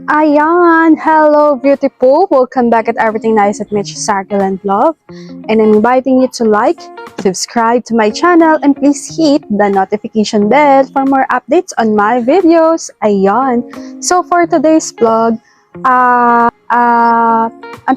Ayan! Hello, beautiful! Welcome back at Everything Nice at Mitch Succulent Love. And I'm inviting you to like, subscribe to my channel, and please hit the notification bell for more updates on my videos. Ayan! So for today's vlog, ang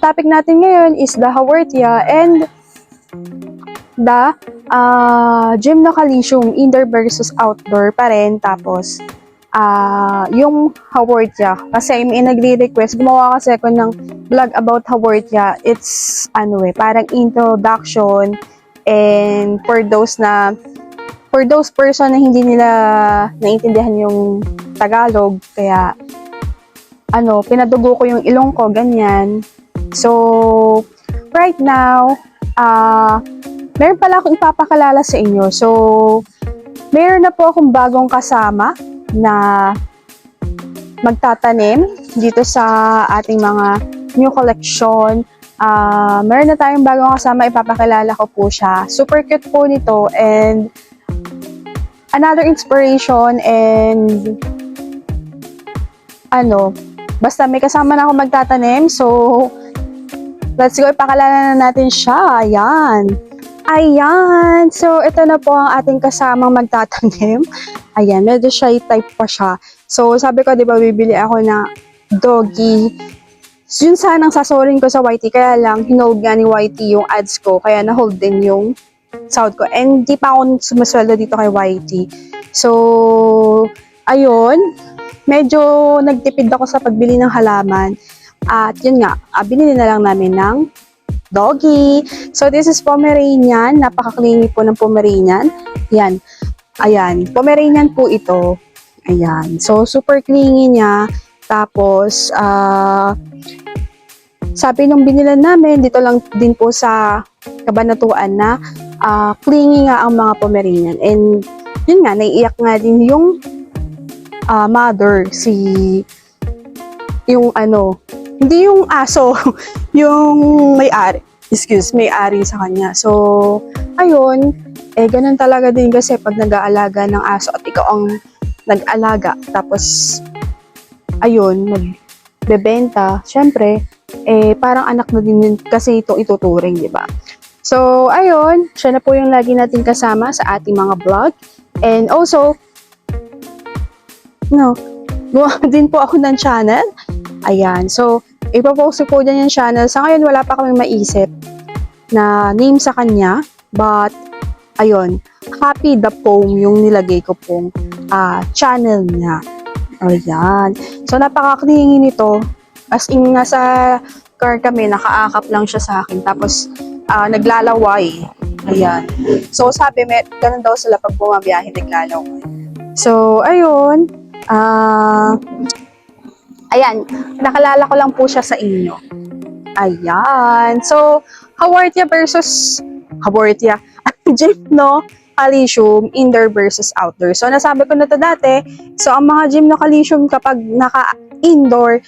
topic natin ngayon is the Haworthia and the Gymnocalcium indoor versus outdoor pa rin. Tapos, yung Haworthia. Kasi may nagre-request, gumawa kasi ako ng vlog about Haworthia. It's, parang introduction and for those person na hindi nila naintindihan yung Tagalog, kaya, pinadugo ko yung ilong ko, ganyan. So, right now, meron pala akong ipapakalala sa inyo. So, meron na po akong bagong kasama na magtatanim dito sa ating mga new collection. Meron na tayong bagong kasama, ipapakilala ko po siya. Super cute po nito and another inspiration and basta may kasama na ako magtatanim. So, let's go, ipakilala na natin siya. Ayan! So, ito na po ang ating kasamang magtatanim. Ayan, medyo shy type pa siya. So, sabi ko, di ba, bibili ako na doggy. Yun sanang sasorin ko sa YT, kaya lang, hinold nga ni YT yung ads ko, kaya na-hold din yung sahod ko. And di pa ako sumasweldo dito kay YT. So, ayun, medyo nagtipid ako sa pagbili ng halaman. At yun nga, binili na lang namin ng doggy. So, this is Pomeranian. Napaka-clingy po ng Pomeranian. Yan. Ayan. Pomeranian po ito. Ayan. So, super clingy niya. Tapos, sabi nung binilan namin, dito lang din po sa Kabanatuan na clingy nga ang mga Pomeranian. And, yun nga, naiiyak nga din yung mother, hindi yung aso, yung may-ari sa kanya. So, ayun, ganun talaga din kasi pag nag-aalaga ng aso at ikaw ang nag-alaga, tapos, ayun, magbebenta, syempre, parang anak na din kasi itong ituturing, di ba? So, ayun, siya na po yung lagi natin kasama sa ating mga vlog. And also, gumawa din po ako ng channel. Ayan, so, ipapost ko dyan yung channel. Sa ngayon, wala pa kami maisip na name sa kanya. But, ayun, Happy the Poem yung nilagay ko pong channel niya. Ayan. So, napaka-clingy nito. As in, nasa car kami, nakaakap lang siya sa akin. Tapos, naglalaway. Ayan. So, sabi, ganun daw sila pag bumabiyahe, naglalaway. So, ayun. Ayan, nakalala ko lang po siya sa inyo. Ayan. So, Haworthia versus Haworthia. Gymnocalcium, indoor versus outdoor. So, nasabi ko na to dati. So, ang mga Gymnocalcium kapag naka-indoor,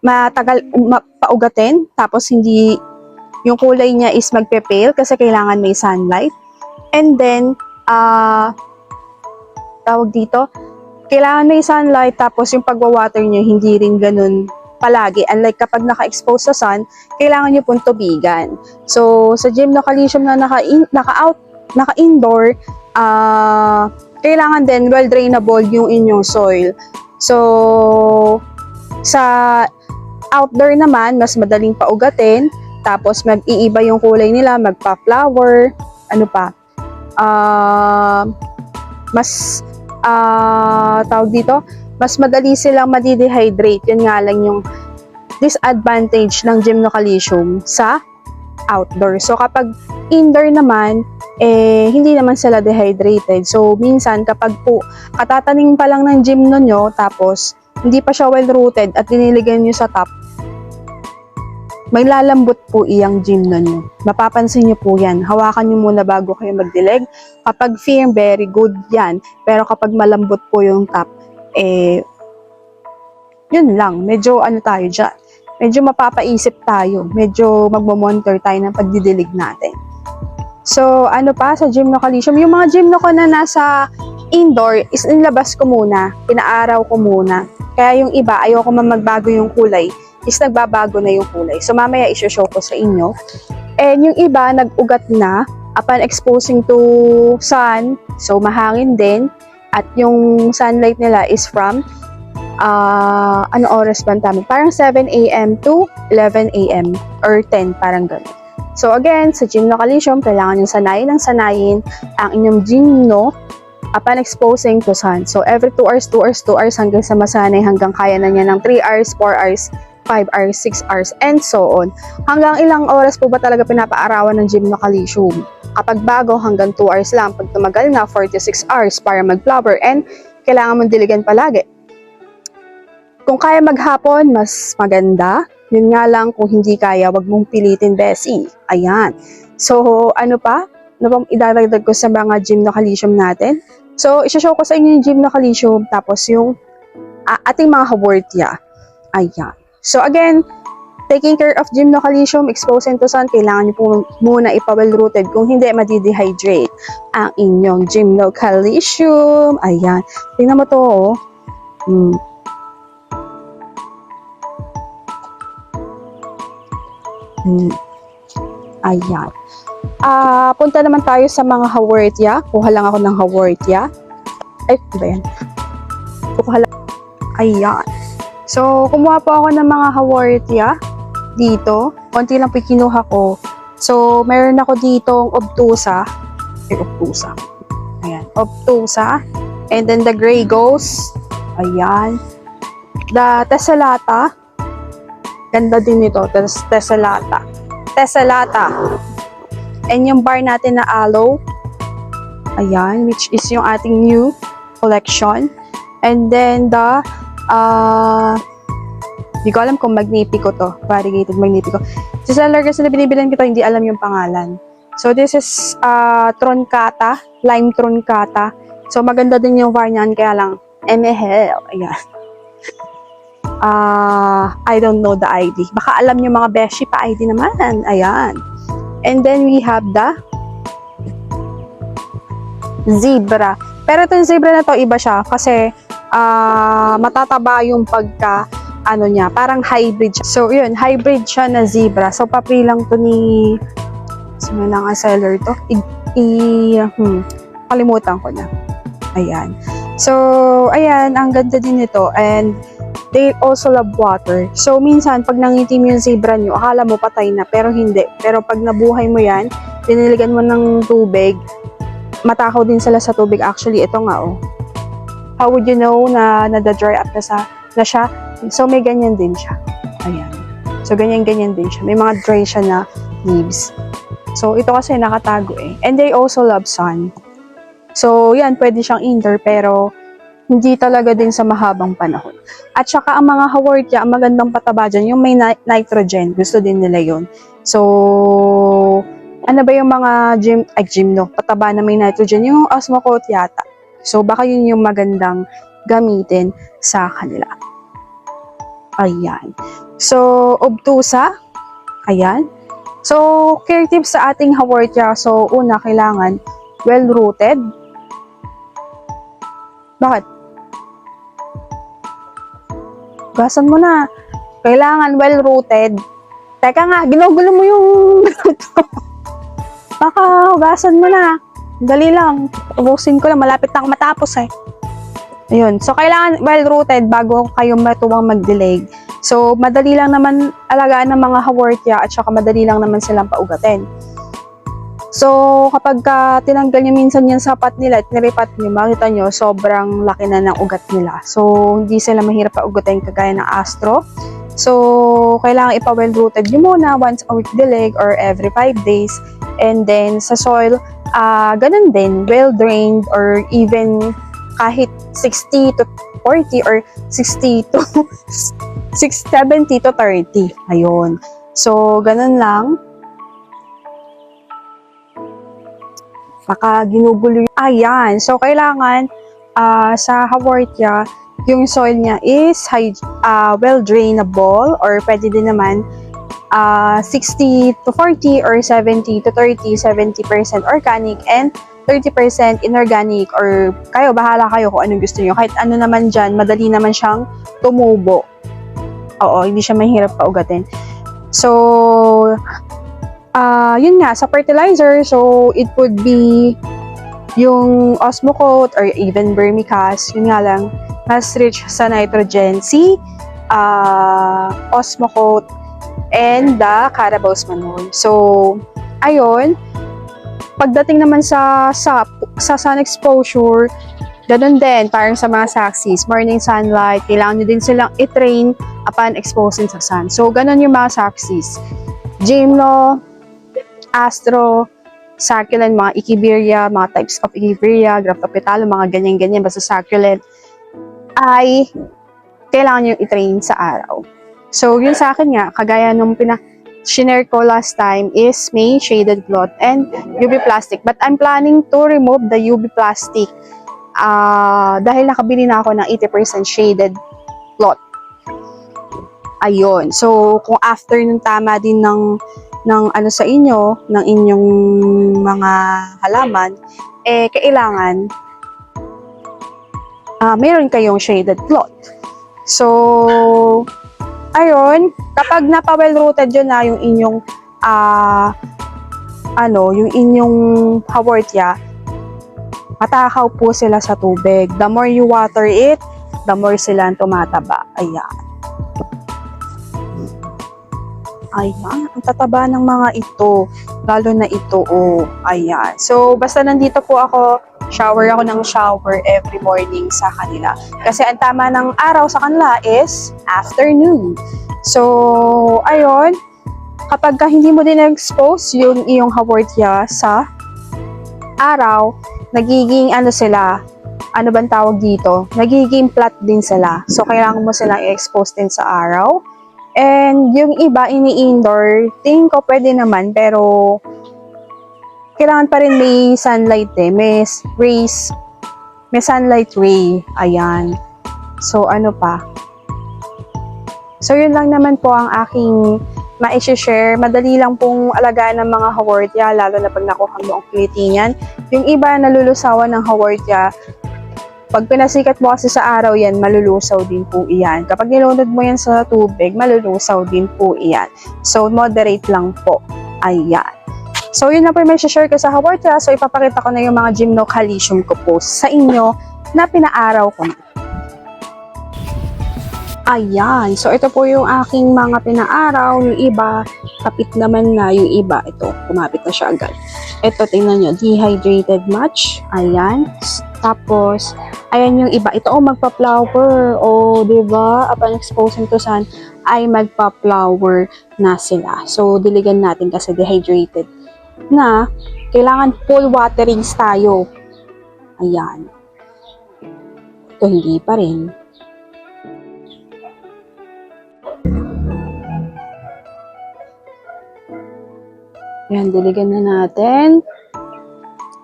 matagal paugatin. Tapos, hindi, yung kulay niya is magpe-pale kasi kailangan may sunlight. And then, tawag dito, kailangan may sunlight, tapos yung pagwawater nyo, hindi rin ganun palagi. Unlike kapag naka-expose sa sun, kailangan nyo pong tubigan. So, sa Gymnocalcium na naka-indoor, kailangan din well-drainable yung inyong soil. So, sa outdoor naman, mas madaling paugatin, tapos mag-iiba yung kulay nila, magpa-flower, mas madali silang madi-dehydrate. Yun nga lang yung disadvantage ng Gymnocalcium sa outdoor. So, kapag indoor naman, hindi naman sila dehydrated. So, minsan, kapag po, katatanim pa lang ng gymno nyo, tapos, hindi pa siya well-rooted at diniligan nyo sa top, may lalambot po iyang gymno nyo. Mapapansin nyo po yan. Hawakan nyo muna bago kayo magdilig. Kapag firm, very good yan. Pero kapag malambot po yung top, yun lang. Medyo tayo dyan. Medyo mapapaisip tayo. Medyo magmamonitor tayo ng pagdidilig natin. So, sa Gymnocalcium? Yung mga gymno ko na nasa indoor is inilabas ko muna, pinaaraw ko muna. Kaya yung iba, ayoko man magbago yung kulay, is nagbabago na yung kulay. So mamaya i-show ko sa inyo. And yung iba, nag-ugat na upon exposing to sun, so mahangin din. At yung sunlight nila is from, ano oras ba ang tama? Parang 7 a.m. to 11 a.m. or 10, parang gano'n. So again, sa gymnocalcium, kailangan yung sanayin ang inyong gymno upon exposing to sun. So every 2 hours, 2 hours, 2 hours hanggang sa masanay, hanggang kaya na niya ng 3 hours, 4 hours, 5 hours, 6 hours, and so on. Hanggang ilang oras po ba talaga pinapaarawan ng gymnocalcium? Kapag bago, hanggang 2 hours lang. Pag tumagal na, 4 to 6 hours para mag-flower, and kailangan mong diligan palagi. Kung kaya maghapon, mas maganda. Yun nga lang, kung hindi kaya, wag mong pilitin, Bessie. Ayan. So, ano pa? Ano bang idadagdag ko sa mga gymnocalcium natin? So, isashow ko sa inyo yung gymnocalcium, tapos yung ating mga haworthia. Ayan. So, again, taking care of gymnocalcium, exposing to sun, kailangan nyo po muna ipa-well-rooted. Kung hindi, madi-dehydrate ang inyong gymnocalcium. Ayan. Tingnan mo to, oh. Ayan. Punta naman tayo sa mga haworthia. Kuha lang ako ng haworthia. Ay, ba yan? Kuha lang. Ayan. So, kumuha po ako ng mga haworthia dito. Konti lang po kinuha ko. So, meron ako ditong obtusa. Obtusa. Ayan. Obtusa. And then the gray ghost. Ayan. The tessellata. Ganda din ito. Tessellata. Tessellata. And yung bar natin na aloe. Ayan. Which is yung ating new collection. And then the hindi ko alam kung magnifico to. Variegated magnifico. Si seller kasi na binibilan ko to, hindi alam yung pangalan. So this is Troncata. Lime Troncata. So maganda din yung var niyan. Kaya lang, MHL. Ayan. I don't know the ID. Baka alam nyo mga beshi pa ID naman. Ayan. And then we have the zebra. Pero itong zebra na to, iba siya. Kasi matataba yung pagka ano niya, parang hybrid siya. So yun, hybrid siya na zebra. So papri lang to ni sino lang ang seller to? Kalimutan ko na. Ayan. So ayan, ang ganda din nito. And they also love water. So, minsan, pag nangitim yung zebra nyo, akala mo patay na, pero hindi. Pero pag nabuhay mo yan, diniligan mo ng tubig, matakaw din sila sa tubig. Actually, ito nga, oh. How would you know na nada-dry up na siya? So, may ganyan din siya. Ayan. So, ganyan-ganyan din siya. May mga dry siya na leaves. So, ito kasi nakatago eh. And they also love sun. So, yan, pwede siyang indoor, pero hindi talaga din sa mahabang panahon. At saka ang mga haworthia, ang magandang pataba dyan, yung may nitrogen. Gusto din nila yun. So, ano ba yung mga pataba na may nitrogen? Yung osmocote yata. So, baka yun yung magandang gamitin sa kanila. Ayan. So, obtusa. Ayan. So, care tips sa ating haworthia. So, una, kailangan well-rooted. Bakit? Gasan mo na. Kailangan well-rooted. Teka nga, ginugulo mo yung baka hugasan mo na. Dali lang. Ubusin ko lang. Malapit na matapos eh. Ayun. So, kailangan well-rooted bago kayo matuwang mag-delayed. So, madali lang naman alagaan ng mga haworthia at saka madali lang naman silang paugatin. So, kapag tinanggal nyo minsan yung sapat nila at niripat nyo, makita nyo, sobrang laki na ng ugat nila. So, hindi sila mahirap paugatin kagaya ng astro. So, kailangan ipa-well-rooted nyo muna once a week dilig or every 5 days. And then, sa soil, ganun din, well-drained or even kahit 60 to 40 or 60 to 70 to 30. Ayun. So, ganun lang. Baka ginugulo yung... Ayan. So, kailangan sa haworthia, yung soil niya is well-drainable or pwede din naman 60 to 40 or 70 to 30, 70% organic and 30% inorganic, or kayo, bahala kayo kung anong gusto nyo. Kahit ano naman dyan, madali naman siyang tumubo. Oo, hindi siya mahirap paugatin. So, yun nga, sa fertilizer, so it would be yung Osmocote or even Vermicast, yun nga lang, mas rich sa nitrogen, si Osmocote and the Carabao's manure. So, ayun, pagdating naman sa sun exposure, ganun din, parang sa mga saxis, morning sunlight, kailangan nyo din silang i-train upon exposing sa sun. So, ganun yung mga saxis. Gymno, Astro, succulent, mga Echeveria, mga types of Echeveria, Graptopetalo, mga ganyan-ganyan, basta succulent, ay kailangan nyo i-train sa araw. So, yun sa akin nga, kagaya nung share ko last time is may shaded cloth and UV plastic. But I'm planning to remove the UV plastic dahil nakabili na ako ng 80% shaded cloth. Ayun. So, kung after nung tama din ng ano sa inyo, ng inyong mga halaman, kailangan meron kayong shaded cloth. So, ayun, kapag napa-well-rooted yun na yung inyong yung inyong haworthia, matakaw po sila sa tubig. The more you water it, the more sila tumataba. Ayan. Ayan, ang tataba ng mga ito. Lalo na ito, oh. Ayan. So, basta nandito po ako, shower ako ng shower every morning sa kanila. Kasi ang tama ng araw sa kanila is afternoon. So, ayun, kapag hindi mo din expose yung iyong haworthia sa araw, nagiging sila, ano bang tawag dito? Nagiging flat din sila. So, kailangan mo silang i-expose din sa araw. And yung iba, ini-indoor, tingin ko pwede naman, pero kailangan pa rin may sunlight may rays, may sunlight ray. Ayan. So, ano pa? So, yun lang naman po ang aking ma-share. Madali lang pong alagaan ng mga haworthia, lalo na pag nakuha mo ang kilitingan. Yung iba, nalulusawan ng haworthia. Pag pinasikat mo kasi sa araw yan, malulusaw din po iyan. Kapag nilunod mo yan sa tubig, malulusaw din po iyan. So, moderate lang po. Ayan. So, yun na po yung share ko sa haworthia. So, ipapakita ko na yung mga Gymno Calcium ko po sa inyo na pinaaraw ko na. Ayan. So, ito po yung aking mga pinaaraw. Yung iba, kapit naman na. Yung iba, ito, kumapit na siya agad. Ito, tingnan nyo, dehydrated match. Ayan. Tapos, ayan yung iba. Ito, magpa-flower. Diba? Upon exposing to sun, ay magpa-flower na sila. So, diligan natin kasi dehydrated na. Kailangan full waterings tayo. Ayan. Ito, hindi pa rin. Ayan, diligan na natin.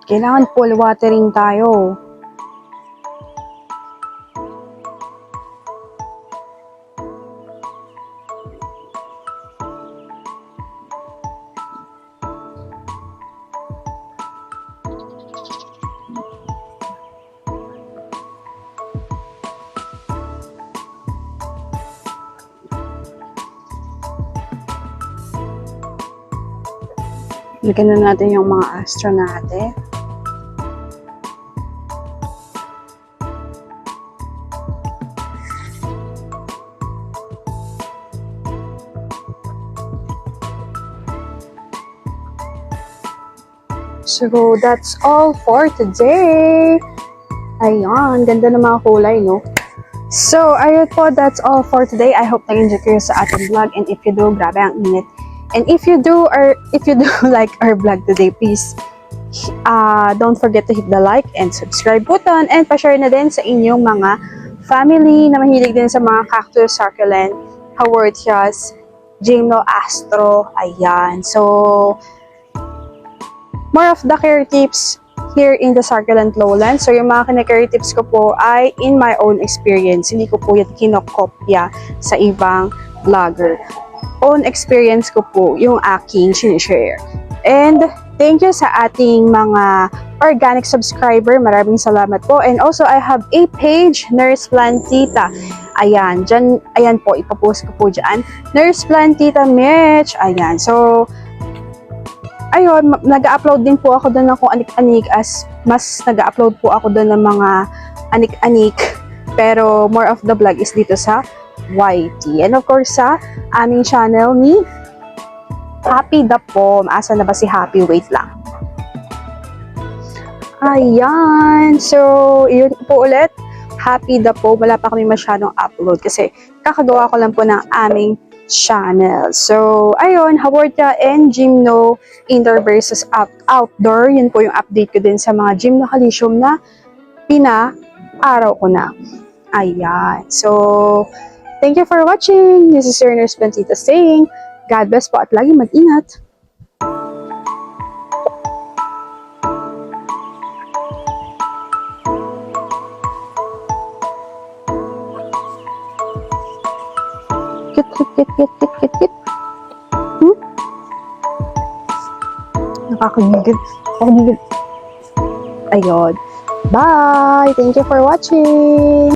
Kailangan full watering tayo. Lagyan na natin yung mga astro natin. So, that's all for today. Ayan, ganda ng mga kulay, no? So, ayun po, that's all for today. I hope nag-enjoy kayo sa ating vlog. And if you do, grabe ang init. And if you do like our vlog today, please don't forget to hit the like and subscribe button and pa-share na din sa inyong mga family na mahilig din sa mga cactus, succulent, haworthias, Gymno, Astro. Ayan. So, more of the care tips here in the succulent lowland. So, yung mga care tips ko po ay in my own experience. Hindi ko po yan kinokopya sa ibang vlogger. Own experience ko po yung aking sinishare. And thank you sa ating mga organic subscriber. Maraming salamat po. And also, I have a page, Nurse Plantita. Ayan, dyan, ayan po, ipopost ko po dyan. Nurse Plantita Mitch. Ayan, so, ayun, nag-upload din po ako doon ng kung anik-anik as mas nag-upload po ako doon ng mga anik-anik. Pero more of the vlog is dito sa YT. And of course, sa aming channel ni Happy the Pom. Asa na ba si Happy? Wait lang. Ayan. So, yun po ulit. Happy the Pom. Wala pa kami masyadong upload kasi kakagawa ko lang po ng aming channel. So, ayun. Hawortia and Gymno Indoor versus Outdoor. Yun po yung update ko din sa mga Gymno Calcium na pina-araw ko na. Ayan. So, thank you for watching. This is your Nurse Plantita saying, God bless po at lagi mag-ingat. Kit. Nakakagigil. Ayun. Bye! Thank you for watching!